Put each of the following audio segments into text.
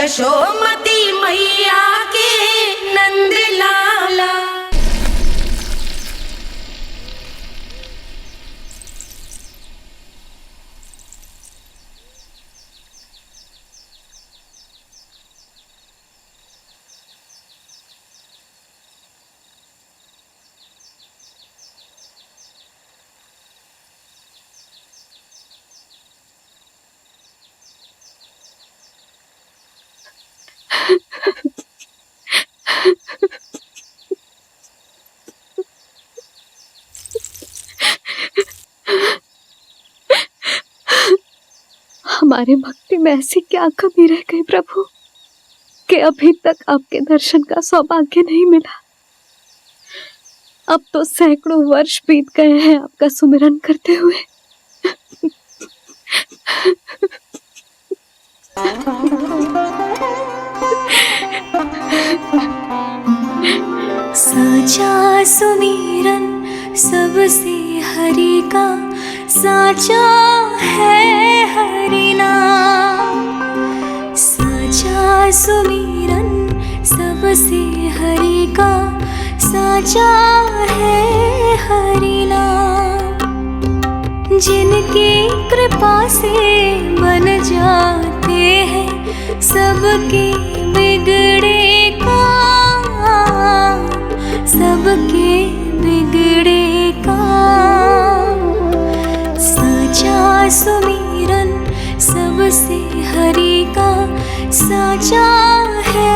यशोमती मैया के नंद लाला। हमारे भक्ति में ऐसी क्या कमी रह गई प्रभु कि अभी तक आपके दर्शन का सौभाग्य नहीं मिला। अब तो सैकड़ों वर्ष बीत गए हैं आपका सुमिरन करते हुए। साचा सुमिरन सबसे हरि का, साचा है हरि नाम। साचा सुमिरन सबसे हरि का, साचा है हरि नाम। जिनकी कृपा से बन जाते हैं सबके बिगड़े काम, सबके बिगड़े काम। साचा सुमिरन सबसे हरि का, साचा है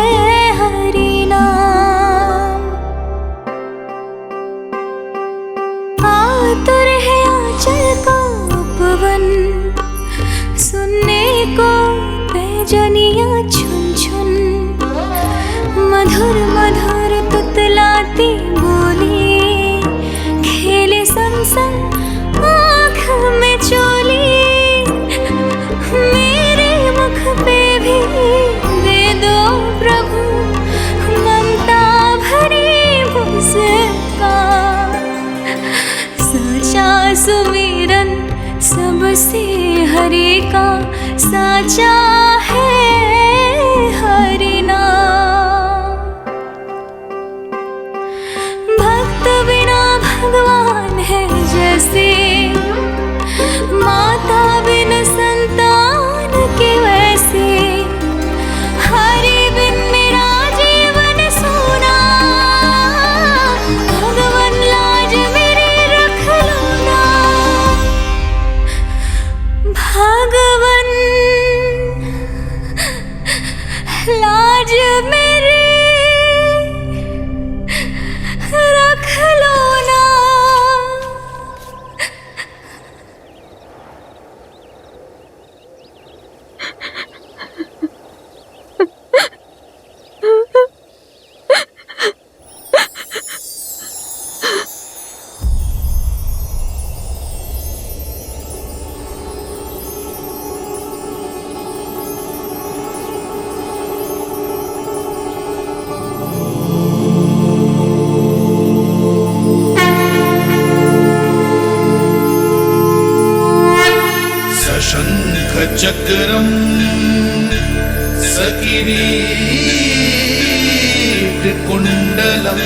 हरि नाम। आतुर है आंचल का उपवन, सुनने को पैजनियां छुन छुन। मधुर मधुर तुतलाती बोली, खेले संग संग आँख में चोली। मेरे मुख पे भी दे दो प्रभु ममता भरी मुस्कान। साचा सुमिरन सबसे हरि का, साचा है हरि नाम। भक्त बिना भगवान है जैसे, माता बिन संतान के वैसे। हरि बिन मेरा जीवन सूना, भगवान लाज मेरी रख लो ना। भगवान लाज मेरी रख लो ना। चक्रम सकिरीट कुंडलम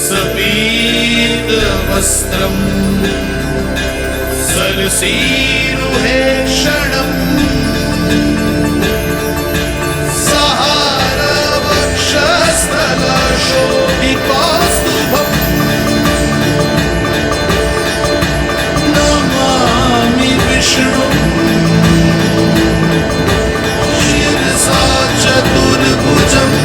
सबीत वस्त्रम सरसीरुहे क्षणम। सहार वक्षस्थल शोभिकास्तुभम नमामि विष्णु शिरसा चतुर्भुजम्।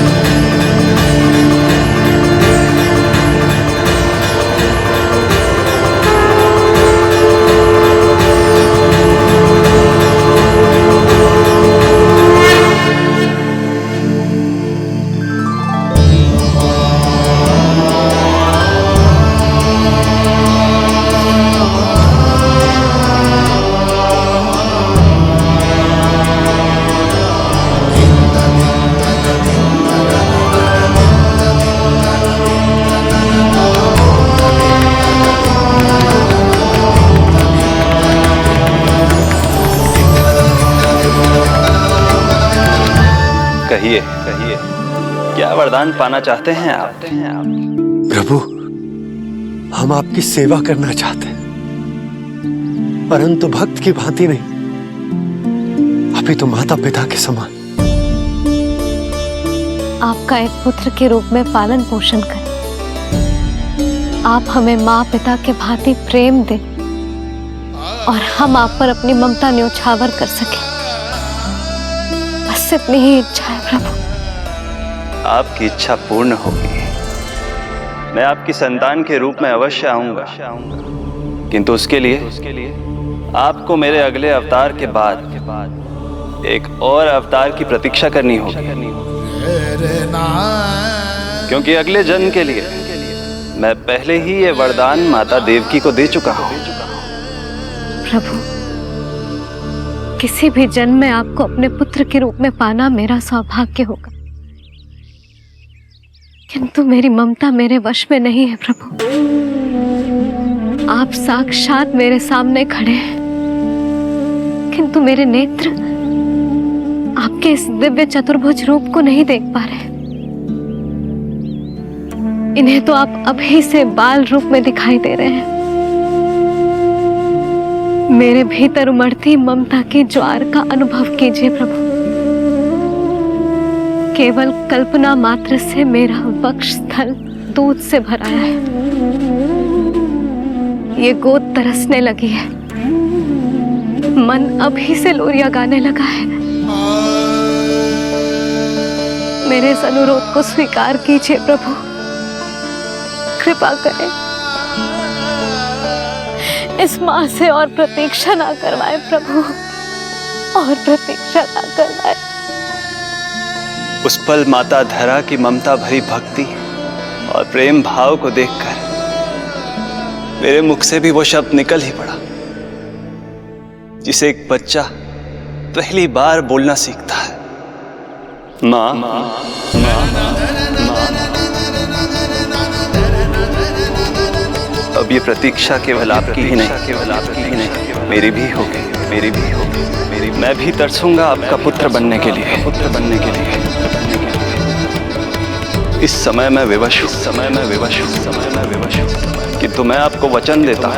कहिए कहिए, क्या वरदान पाना चाहते हैं आप? प्रभु, हम आपकी सेवा करना चाहते हैं, परंतु भक्त की भांति नहीं, अभी तो माता पिता के समान। आपका एक पुत्र के रूप में पालन पोषण करें। आप हमें माँ पिता के भांति प्रेम दें और हम आप पर अपनी ममता न्योछावर कर सकें। बस इतनी ही इच्छा है प्रभु। आपकी इच्छा पूर्ण होगी। मैं आपकी संतान के रूप में अवश्य आऊंगा, किंतु उसके लिए आपको मेरे अगले अवतार के बाद एक और अवतार की प्रतीक्षा करनी होगी, क्योंकि अगले जन्म के लिए मैं पहले ही ये वरदान माता देवकी को दे चुका हूं। प्रभु, किसी भी जन्म में आपको अपने पुत्र के रूप में पाना मेरा सौभाग्य होगा, किंतु मेरी ममता मेरे वश में नहीं है प्रभु। आप साक्षात मेरे सामने खड़े हैं, किंतु मेरे नेत्र आपके इस दिव्य चतुर्भुज रूप को नहीं देख पा रहे। इन्हें तो आप अभी से बाल रूप में दिखाई दे रहे हैं। मेरे भीतर उमड़ती ममता की ज्वार का अनुभव कीजिए प्रभु। केवल कल्पना मात्र से मेरा वक्षस्थल दूध से भराया है। ये गोद तरसने लगी है, मन अभी से लोरियां गाने लगा है। मेरे इस अनुरोध को स्वीकार कीजिए प्रभु, कृपा करें। इस माँ से और प्रतीक्षा ना करवाए प्रभु, और प्रतीक्षा ना करवाए। उस पल माता धरा की ममता भरी भक्ति और प्रेम भाव को देखकर मेरे मुख से भी वो शब्द निकल ही पड़ा जिसे एक बच्चा पहली बार बोलना सीखता है, माँ। अब ये प्रतीक्षा केवल आपकी ही नहीं, मेरी भी होगी। मैं भी तरसूंगा आपका पुत्र बनने के लिए। इस समय मैं विवश हूँ, किंतु मैं आपको वचन देता हूँ,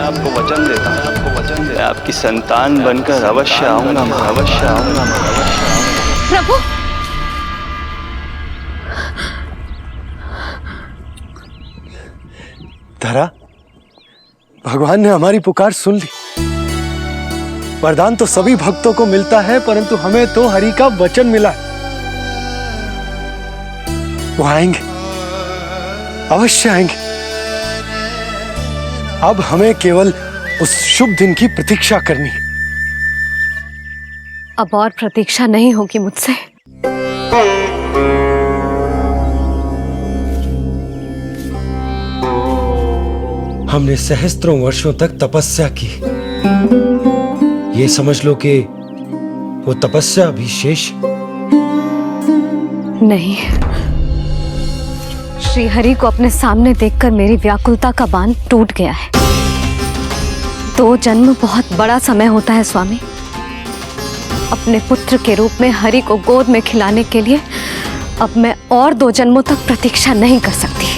मैं आपकी संतान बनकर अवश्य आऊंगा। प्रभु, धरा, भगवान ने हमारी पुकार सुन ली। वरदान तो सभी भक्तों को मिलता है, परंतु हमें तो हरि का वचन मिला है। वो आएंगे, अवश्य आएंगे। अब हमें केवल उस शुभ दिन की प्रतीक्षा करनी है। अब और प्रतीक्षा नहीं होगी मुझसे। हमने सहस्त्रों वर्षों तक तपस्या की, ये समझ लो कि वो तपस्या अभी शेष नहीं। श्री हरि को अपने सामने देखकर मेरी व्याकुलता का बांध टूट गया है। 2 जन्म बहुत बड़ा समय होता है स्वामी। अपने पुत्र के रूप में हरि को गोद में खिलाने के लिए अब मैं और 2 जन्मों तक प्रतीक्षा नहीं कर सकती।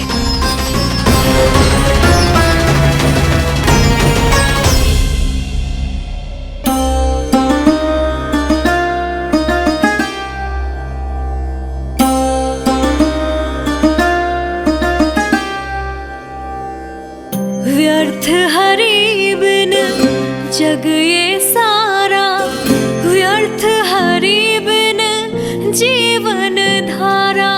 व्यर्थ हरि बिन जग ये सारा, व्यर्थ हरि बिन जीवन धारा।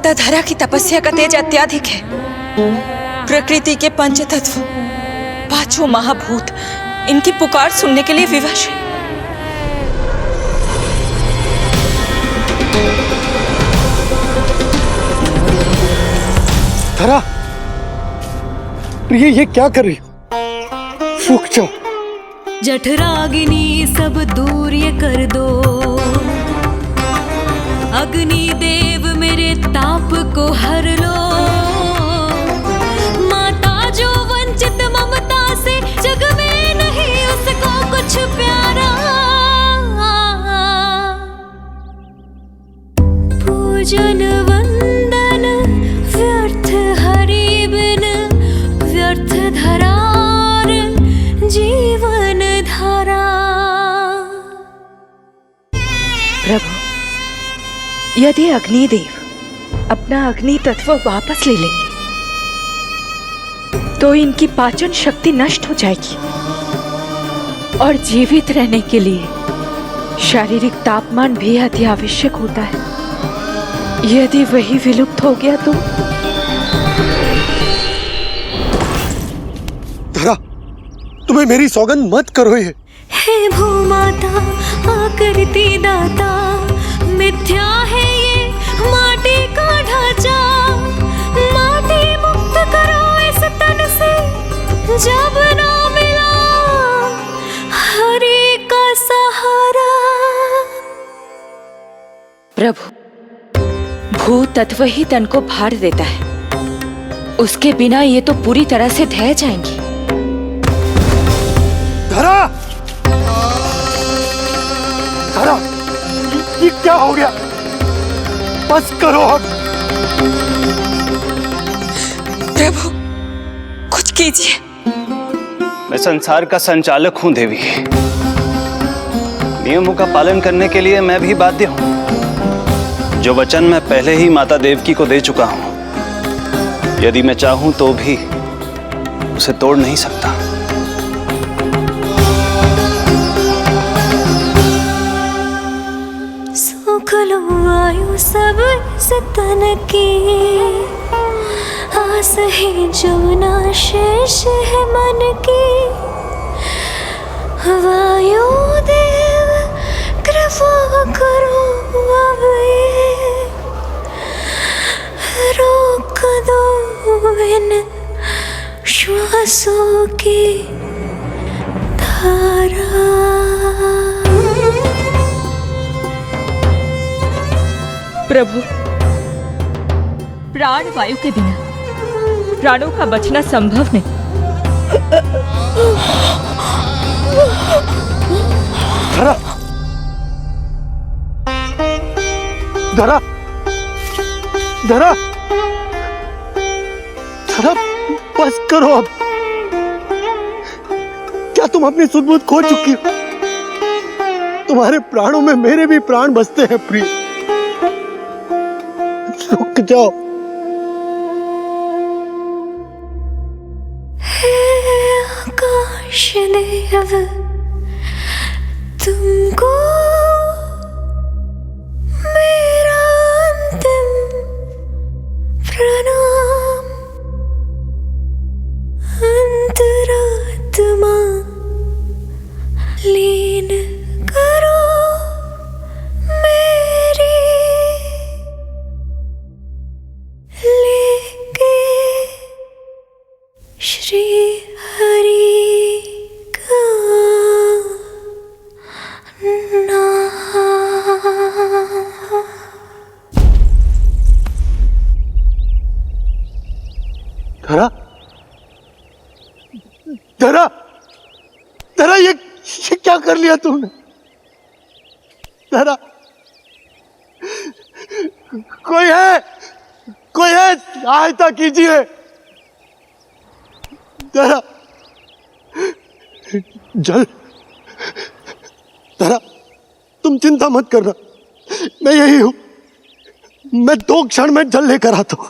माता धरा की तपस्या का तेज अत्याधिक है। प्रकृति के पंचतत्व, पांचों महाभूत इनकी पुकार सुनने के लिए विवश है। धरा, प्रिय ये क्या कर रही हो? रुक जाओ। जठराग्नि सब दूर ये कर दो, अग्नि देव मेरे ताप को हर लो। माता जो वंचित ममता से, जग में नहीं उसको कुछ प्यारा। पूजन वंदन व्यर्थ हरि बिन, व्यर्थ धरार जीवन धारा। प्रभु, यदि अग्निदेव अपना अग्नि तत्व वापस ले लेंगे तो इनकी पाचन शक्ति नष्ट हो जाएगी और जीवित रहने के लिए शारीरिक तापमान भी अति आवश्यक होता है। यदि वही विलुप्त हो गया तो? धरा, तुम्हें मेरी सौगंध मत करो ये। हे भूमाता आकृति दाता, मिथ्या है ये माटी का ढांचा। माटी मुक्त करो इस तन से, जब ना मिला हरि का सहारा। प्रभु, भू तत्व ही तन को भार देता है, उसके बिना ये तो पूरी तरह से ढह जाएंगी। धरा, धरा, ये क्या हो गया? बस करो अब। प्रभु, कुछ कीजिए। मैं संसार का संचालक हूं देवी। नियमों का पालन करने के लिए मैं भी बाध्य हूं। जो वचन मैं पहले ही माता देवकी को दे चुका हूं, यदि मैं चाहूं तो भी उसे तोड़ नहीं सकता। सुख लो आयु सब इस तन की, आस है जो ना शेष है मन की। वायु देव कृपा करो अब ये, रोक दो इन श्वासों की धारा। प्रभु, प्राण वायु के बिना प्राणों का बचना संभव नहीं। धरा, धरा, धरा, धरा, बस करो अब। क्या तुम अपनी सुध-बुध खो चुकी हो? तुम्हारे प्राणों में मेरे भी प्राण बसते हैं प्रिय। रुक जाओ। हे आकाश देव, तुमको मेरा अंतिम प्रणाम। अंतरात्मा लीन करो मेरी, लेके श्री हरि का नाम। धरा, धरा, धरा, ये क्या कर लिया तुमने? धरा, कोई है, कोई है, सहायता कीजिए। धरा, जल, धरा, तुम चिंता मत करना, मैं यही हूं। मैं 2 क्षण में जल लेकर आता हूं।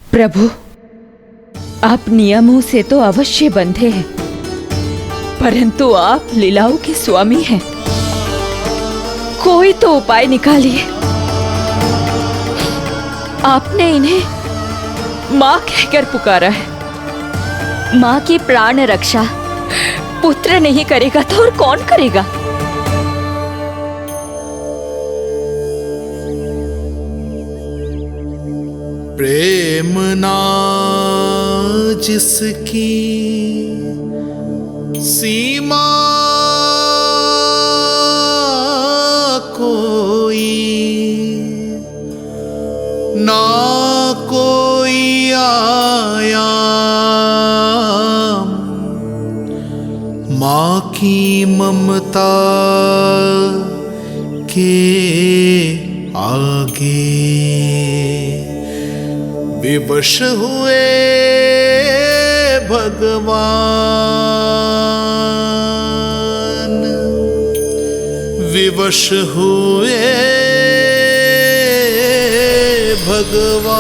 प्रभु, आप नियमों से तो अवश्य बंधे हैं, परंतु आप लीलाओं के स्वामी हैं। कोई तो उपाय निकालिए। आपने इन्हें माँ कहकर पुकारा है। माँ की प्राण रक्षा पुत्र नहीं करेगा तो और कौन करेगा? प्रेम ना जिसकी सीमा कोई, ना कोई आया माँ की ममता के आगे। विवश हुए भगवान, विवश हुए भगवान।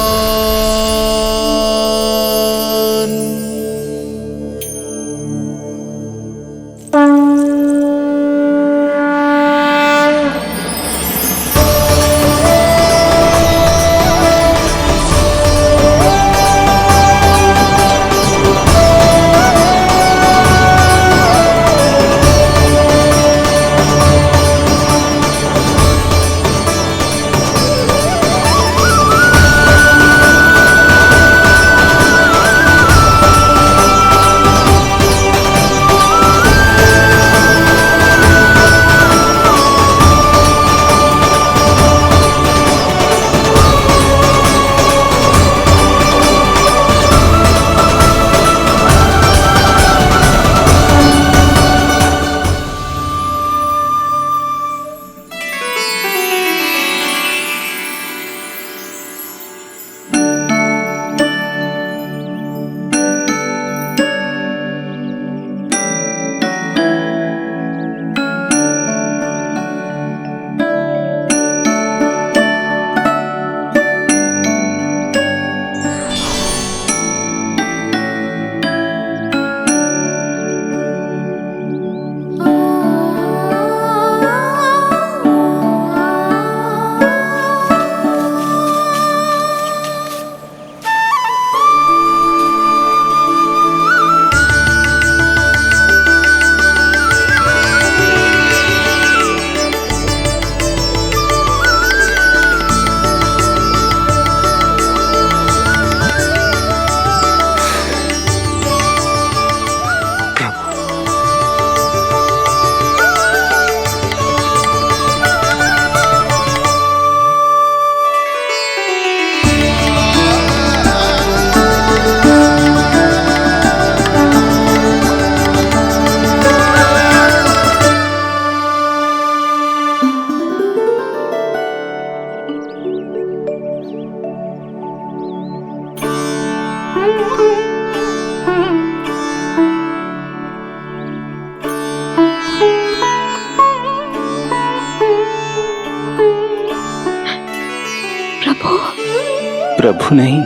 प्रभु नहीं,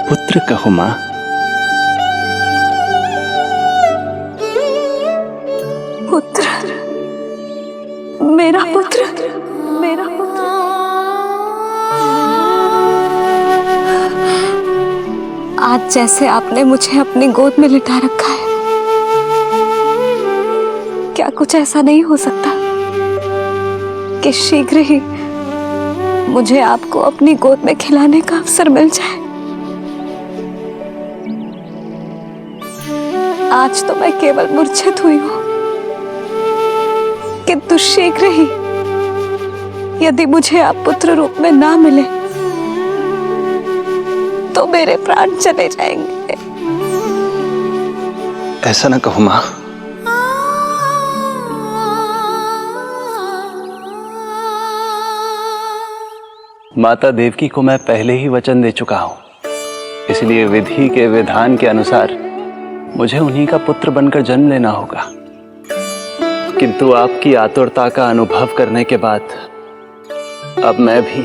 पुत्र कहो मां। पुत्र, मेरा पुत्र, मेरा पुत्र। आज जैसे आपने मुझे अपनी गोद में लिटा रखा है, क्या कुछ ऐसा नहीं हो सकता कि शीघ्र ही मुझे आपको अपनी गोद में खिलाने का अवसर मिल जाए? आज तो मैं केवल मूर्छित हुई हूं, किंतु शीघ्र ही यदि मुझे आप पुत्र रूप में ना मिले तो मेरे प्राण चले जाएंगे। ऐसा ना कहो मां। माता देवकी को मैं पहले ही वचन दे चुका हूं, इसलिए विधि के विधान के अनुसार मुझे उन्हीं का पुत्र बनकर जन्म लेना होगा। किंतु आपकी आतुरता का अनुभव करने के बाद अब मैं भी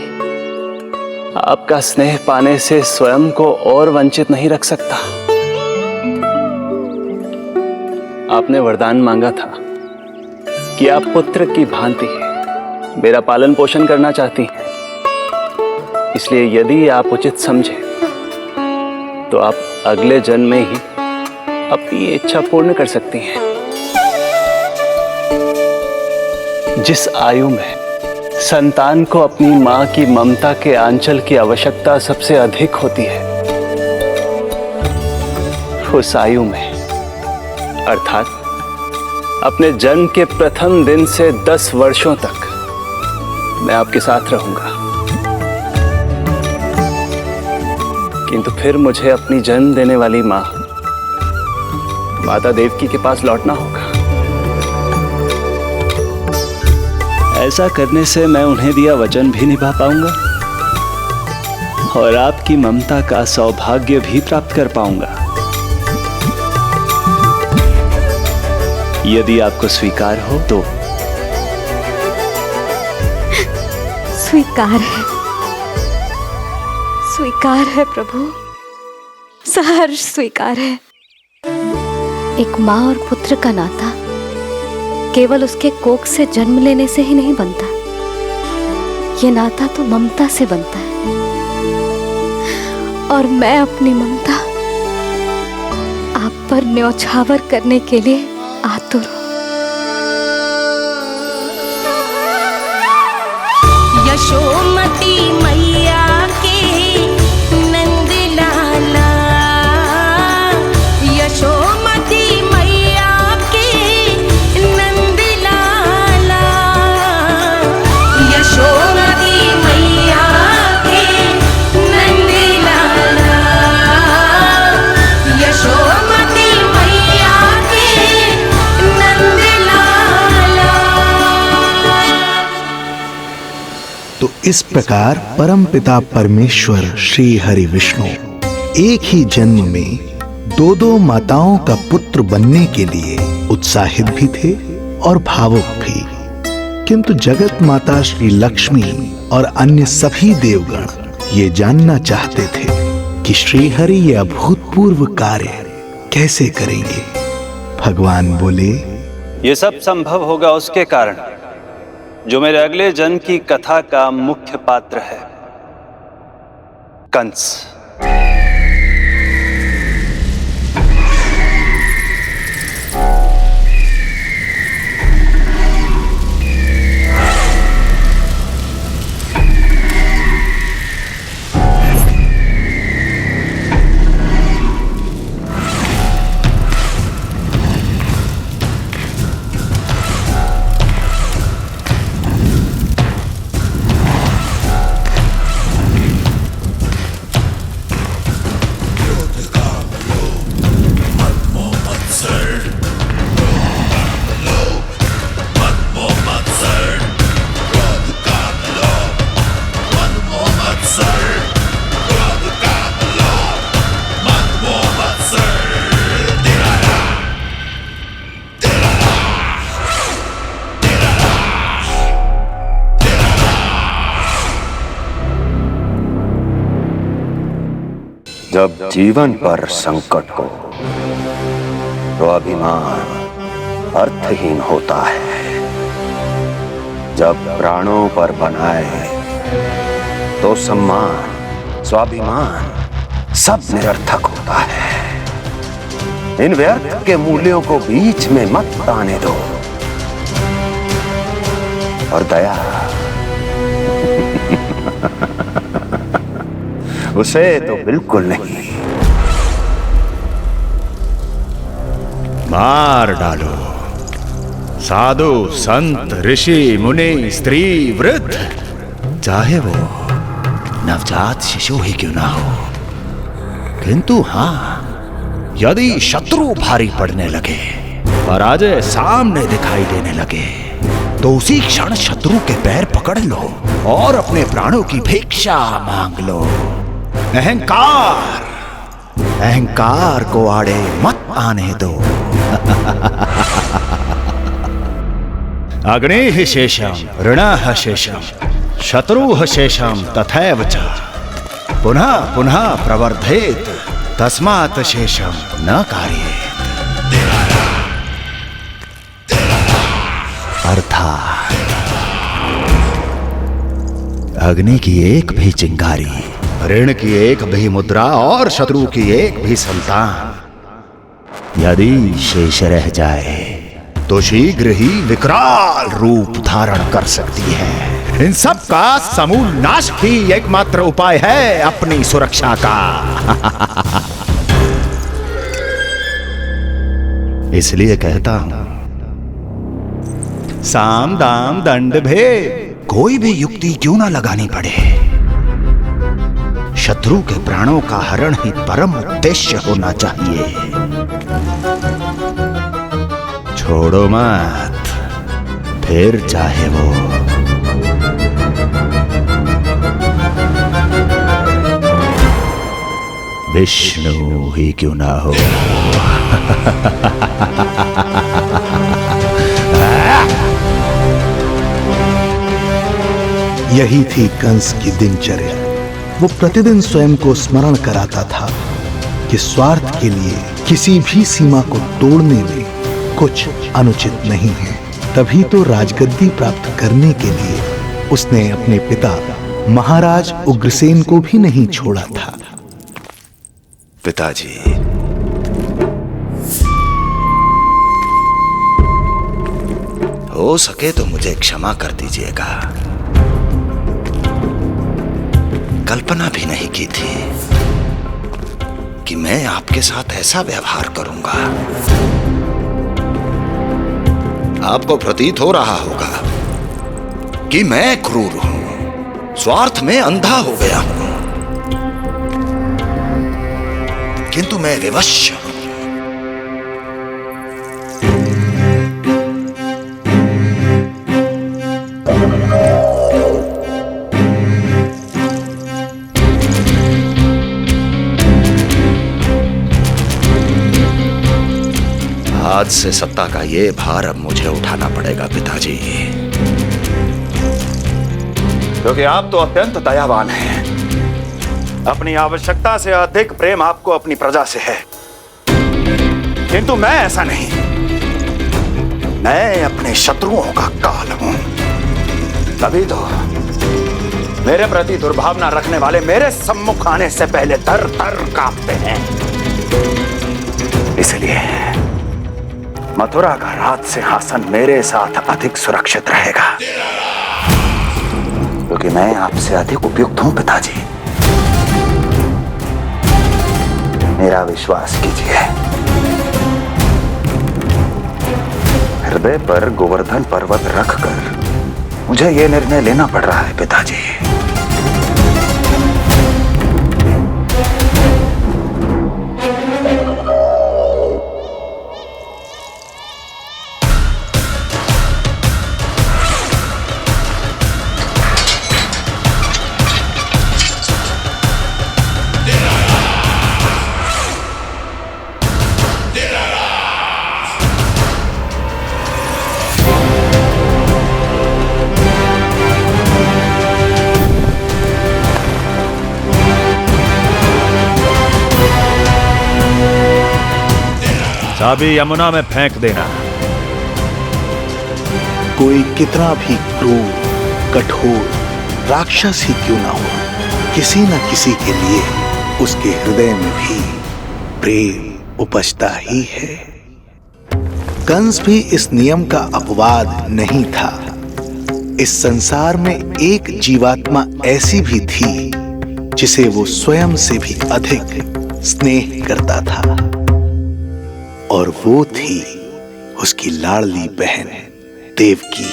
आपका स्नेह पाने से स्वयं को और वंचित नहीं रख सकता। आपने वरदान मांगा था कि आप पुत्र की भांति मेरा पालन पोषण करना चाहती हैं। इसलिए यदि आप उचित समझे तो आप अगले जन्म में ही अपनी इच्छा पूर्ण कर सकती हैं। जिस आयु में संतान को अपनी मां की ममता के आंचल की आवश्यकता सबसे अधिक होती है, उस आयु में अर्थात अपने जन्म के प्रथम दिन से 10 वर्षों तक मैं आपके साथ रहूंगा। किंतु फिर मुझे अपनी जन्म देने वाली मां माता देवकी के पास लौटना होगा। ऐसा करने से मैं उन्हें दिया वचन भी निभा पाऊंगा और आपकी ममता का सौभाग्य भी प्राप्त कर पाऊंगा। यदि आपको स्वीकार हो तो। स्वीकार है प्रभु, सहर्ष स्वीकार है। एक माँ और पुत्र का नाता केवल उसके कोख से जन्म लेने से ही नहीं बनता, ये नाता तो ममता से बनता है। और मैं अपनी ममता आप पर न्यौछावर करने के लिए आतुर हूं। यशोमती मैया के नंद लाला, यशोमती मैया के नंद लाला, यशोमती मैया के नंद लाला, यशोमती मैया के नंद लाला। तो इस प्रकार परमपिता परमेश्वर श्री हरि विष्णु एक ही जन्म में दो माताओं का पुत्र बनने के लिए उत्साहित भी थे और भावुक भी। किंतु जगत माता श्री लक्ष्मी और अन्य सभी देवगण ये जानना चाहते थे कि श्री हरि ये अभूतपूर्व कार्य कैसे करेंगे। भगवान बोले, यह सब संभव होगा उसके कारण जो मेरे अगले जन्म की कथा का मुख्य पात्र है, कंस। जब जीवन पर संकट हो तो अभिमान अर्थहीन होता है। जब प्राणों पर बनाए तो सम्मान स्वाभिमान सब निरर्थक होता है। इन व्यर्थ के मूल्यों को बीच में मत आने दो। और दया उसे तो बिल्कुल नहीं। मार डालो साधु संत ऋषि मुनि स्त्री वृद्ध, चाहे वो नवजात शिशु ही क्यों ना हो। किंतु हाँ, यदि शत्रु भारी पड़ने लगे, पराजय सामने दिखाई देने लगे, तो उसी क्षण शत्रु के पैर पकड़ लो और अपने प्राणों की भिक्षा मांग लो। अहंकार को आड़े मत आने दो। अग्नेः शेषम ऋणः शेषम शत्रुः शेषम तथैव च पुनः पुनः प्रवर्धेत तस्मात् शेषम न कार्येत। अर्थात अग्नि की एक भी चिंगारी, ऋण की एक भी मुद्रा और शत्रु की एक भी संतान यदि शेष रह जाए तो शीघ्र ही विकराल रूप धारण कर सकती है। इन सब का समूल नाश ही एकमात्र उपाय है अपनी सुरक्षा का। इसलिए कहता हूं, साम दाम दंड भेद, कोई भी युक्ति क्यों ना लगानी पड़े, शत्रु के प्राणों का हरण ही परम उद्देश्य होना चाहिए। छोड़ो मत, फिर चाहे वो विष्णु ही क्यों ना हो। यही थी कंस की दिनचर्या। वो प्रतिदिन स्वयं को स्मरण कराता था कि स्वार्थ के लिए किसी भी सीमा को तोड़ने में कुछ अनुचित नहीं है। तभी तो राजगद्दी प्राप्त करने के लिए उसने अपने पिता महाराज उग्रसेन को भी नहीं छोड़ा था। पिताजी, हो सके तो मुझे क्षमा कर दीजिएगा। कल्पना भी नहीं की थी कि मैं आपके साथ ऐसा व्यवहार करूंगा। आपको प्रतीत हो रहा होगा कि मैं क्रूर हूं, स्वार्थ में अंधा हो गया हूं, किंतु मैं विवश हूं। आज से सत्ता का ये भार अब मुझे उठाना पड़ेगा पिताजी, क्योंकि आप तो अत्यंत दयावान हैं। अपनी आवश्यकता से अधिक प्रेम आपको अपनी प्रजा से है, किंतु मैं ऐसा नहीं। मैं अपने शत्रुओं का काल हूं, तभी तो मेरे प्रति दुर्भावना रखने वाले मेरे सम्मुख आने से पहले थर थर कांपते हैं। इसलिए मथुरा का राज सिंहासन मेरे साथ अधिक सुरक्षित रहेगा, क्योंकि मैं आपसे अधिक उपयुक्त हूं पिताजी। मेरा विश्वास कीजिए। हृदय पर गोवर्धन पर्वत रखकर मुझे यह निर्णय लेना पड़ रहा है पिताजी। चाबी यमुना में फेंक देना। कोई कितना भी क्रूर, कठोर, राक्षस ही क्यों ना हो, किसी न किसी के लिए उसके हृदय में भी प्रेम उपजता ही है। कंस भी इस नियम का अपवाद नहीं था। इस संसार में एक जीवात्मा ऐसी भी थी जिसे वो स्वयं से भी अधिक स्नेह करता था, और वो थी उसकी लाडली बहन देवकी।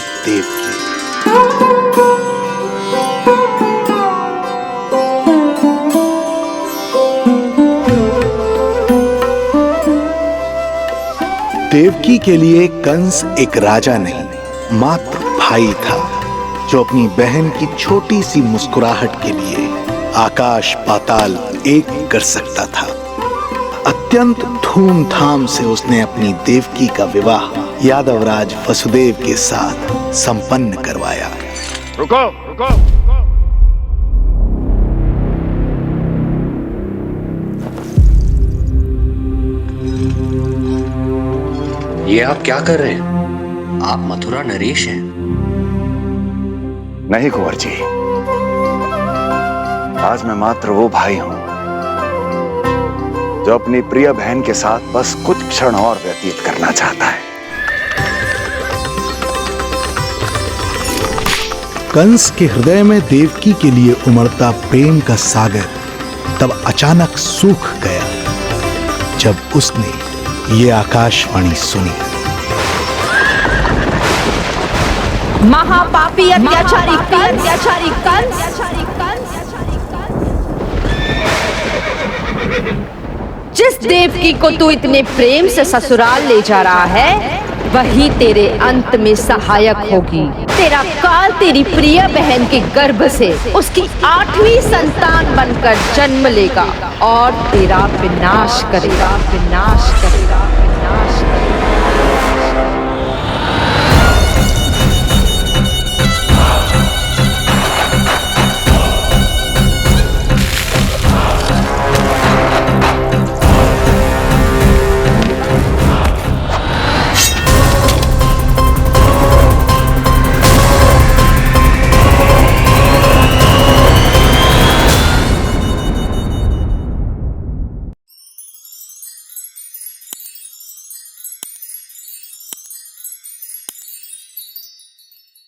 देवकी के लिए कंस एक राजा नहीं, मात्र भाई था, जो अपनी बहन की छोटी सी मुस्कुराहट के लिए आकाश पाताल एक कर सकता था। अत्यंत धूमधाम से उसने अपनी देवकी का विवाह यादवराज वसुदेव के साथ संपन्न करवाया। रुको रुको, ये आप क्या कर रहे हैं? आप मथुरा नरेश हैं? नहीं कुंवर जी, आज मैं मात्र वो भाई हूं जो अपनी प्रिय बहन के साथ बस कुछ क्षण और व्यतीत करना चाहता है। कंस के हृदय में देवकी के लिए उमड़ता प्रेम का सागर तब अचानक सूख गया जब उसने ये आकाशवाणी सुनी। महापापी अत्याचारी कंस जिस देवकी को तू इतने प्रेम से ससुराल ले जा रहा है, वही तेरे अंत में सहायक होगी। तेरा काल तेरी प्रिय बहन के गर्भ से उसकी 8वीं संतान बनकर जन्म लेगा और तेरा विनाश करेगा।